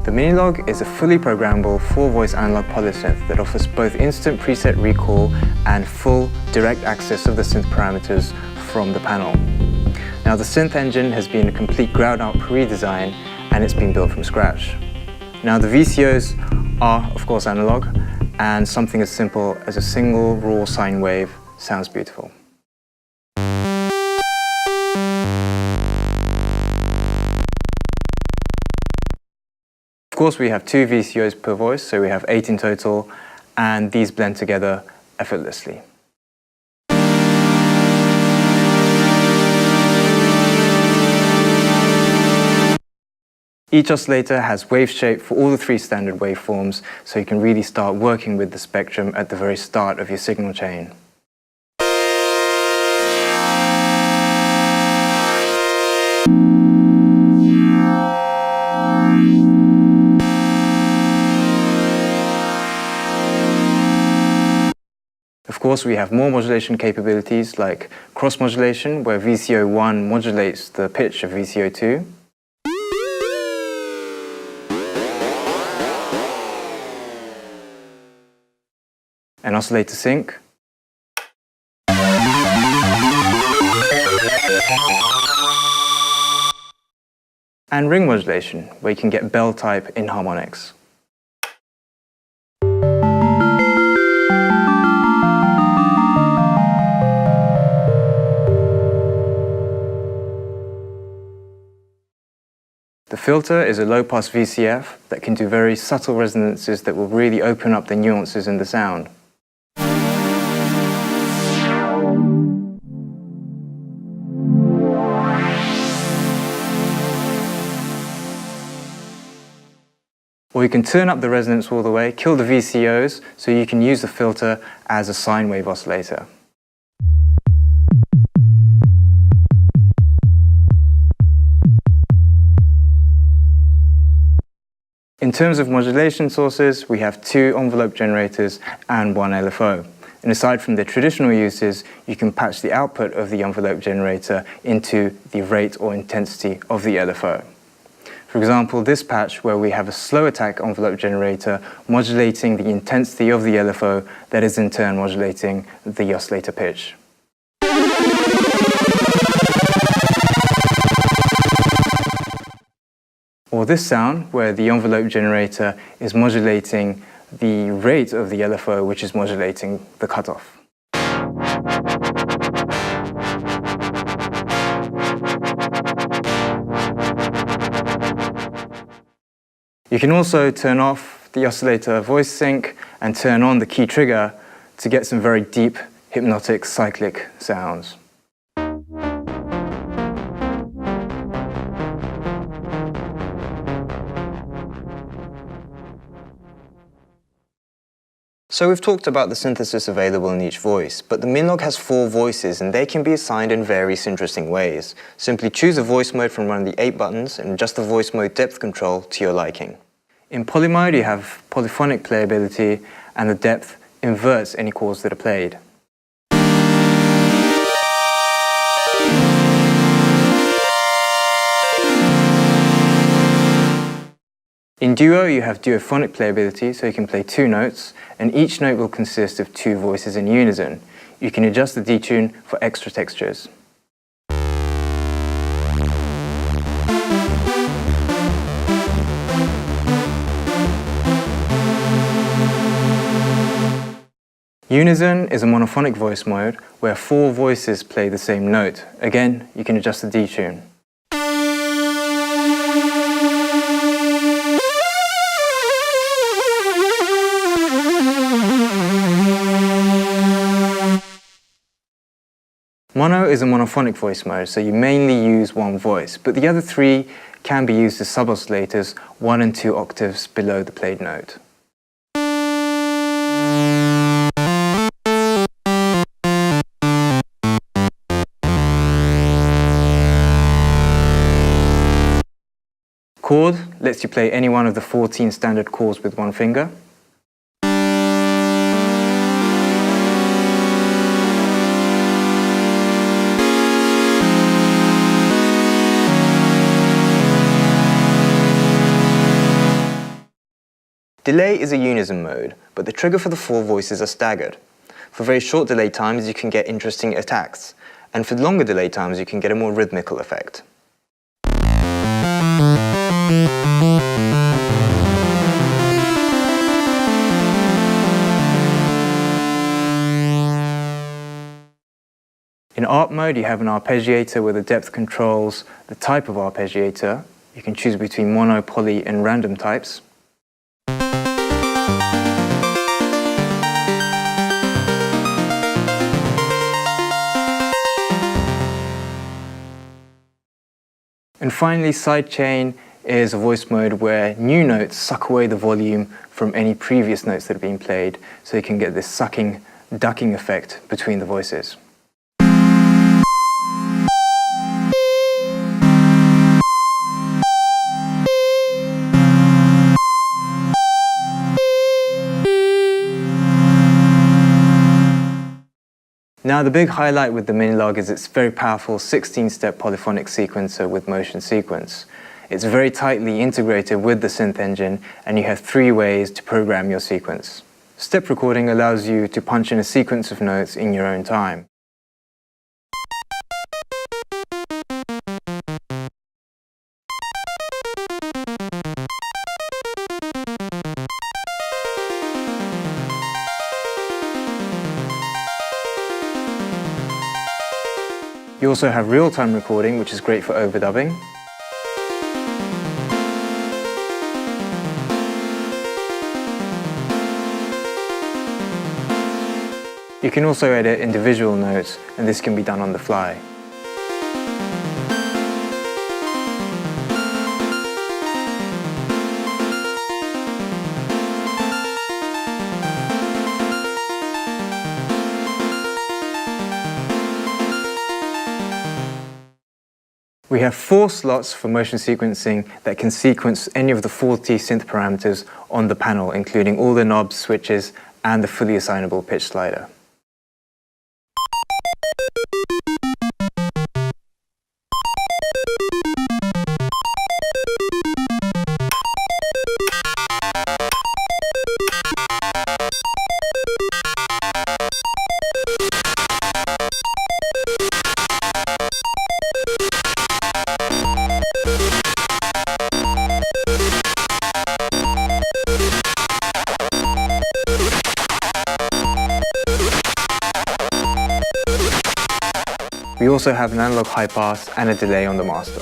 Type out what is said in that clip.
The Minilogue is a fully programmable 4-voice analog polysynth that offers both instant preset recall and full direct access of the synth parameters from the panel. Now the synth engine has been a complete ground-up redesign and it's been built from scratch. Now the VCOs are of course analog, and something as simple as a single raw sine wave sounds beautiful. Of course, we have 2 VCOs per voice, so we have 8 in total, and these blend together effortlessly. Each oscillator has wave shape for all the 3 standard waveforms, so you can really start working with the spectrum at the very start of your signal chain. Of course, we have more modulation capabilities like cross modulation, where VCO1 modulates the pitch of VCO2. And oscillator sync. And ring modulation, where you can get bell type in harmonics. The filter is a low-pass VCF that can do very subtle resonances that will really open up the nuances in the sound. Or you can turn up the resonance all the way, kill the VCOs, so you can use the filter as a sine wave oscillator. In terms of modulation sources, we have 2 envelope generators and 1 LFO. And aside from their traditional uses, you can patch the output of the envelope generator into the rate or intensity of the LFO. For example, this patch where we have a slow attack envelope generator modulating the intensity of the LFO that is in turn modulating the oscillator pitch. Or this sound, where the envelope generator is modulating the rate of the LFO, which is modulating the cutoff. You can also turn off the oscillator voice sync and turn on the key trigger to get some very deep, hypnotic, cyclic sounds. So we've talked about the synthesis available in each voice, but the Minilogue has 4 voices and they can be assigned in various interesting ways. Simply choose a voice mode from one of the 8 buttons and adjust the voice mode depth control to your liking. In poly mode you have polyphonic playability, and the depth inverts any chords that are played. In duo you have duophonic playability, so you can play 2 notes, and each note will consist of 2 voices in unison. You can adjust the detune for extra textures. Unison is a monophonic voice mode where 4 voices play the same note. Again, you can adjust the detune. Mono is a monophonic voice mode, so you mainly use 1 voice, but the other 3 can be used as sub-oscillators 1 and 2 octaves below the played note. Chord lets you play any one of the 14 standard chords with 1 finger. Delay is a unison mode, but the trigger for the 4 voices are staggered. For very short delay times, you can get interesting attacks, and for longer delay times, you can get a more rhythmical effect. In ARP mode, you have an arpeggiator where the depth controls the type of arpeggiator. You can choose between mono, poly, and random types. And finally, sidechain is a voice mode where new notes suck away the volume from any previous notes that have been played, so you can get this sucking, ducking effect between the voices. Now the big highlight with the Minilogue is its very powerful 16-step polyphonic sequencer with motion sequence. It's very tightly integrated with the synth engine, and you have 3 ways to program your sequence. Step recording allows you to punch in a sequence of notes in your own time. You also have real-time recording, which is great for overdubbing. You can also edit individual notes, and this can be done on the fly. We have 4 slots for motion sequencing that can sequence any of the 40 synth parameters on the panel, including all the knobs, switches, and the fully assignable pitch slider. We also have an analog high pass and a delay on the master.